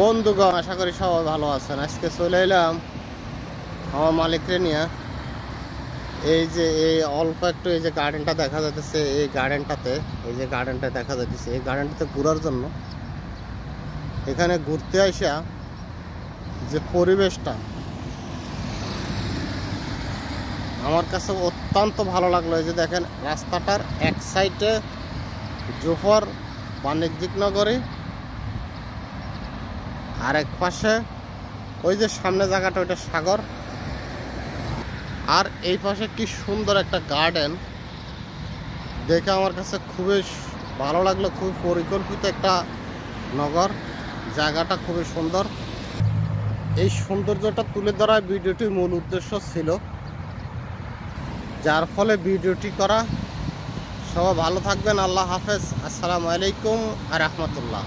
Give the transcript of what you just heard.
বন্ধুগণ, আশা করি সবাই ভালো আছেন। আজকে চলে এলাম আমার মালিকরে নিয়ে। এই যে এই অল্প একটু এই যে গার্ডেনটা দেখা যাচ্ছে, এই গার্ডেনটা দেখা যাচ্ছে, এই গার্ডেনটাতে ঘোরার জন্য। এখানে ঘুরতে আসা যে পরিবেশটা আমার কাছে অত্যন্ত ভালো লাগলো। এই যে দেখেন, রাস্তাটার এক সাইডে জোহর বাণিজ্যিক নগরী, আর এক পাশে ওই যে সামনে জায়গাটা ওইটা সাগর, আর এই পাশে কি সুন্দর একটা গার্ডেন। দেখে আমার কাছে খুবই ভালো লাগলো। খুবই পরিকল্পিত একটা নগর, জায়গাটা খুবই সুন্দর। এই সৌন্দর্যটা তুলে ধরার ভিডিওটির মূল উদ্দেশ্য ছিল, যার ফলে ভিডিওটি করা। সবাই ভালো থাকবেন। আল্লাহ হাফেজ। আসসালামু আলাইকুম ওয়া রাহমাতুল্লাহ।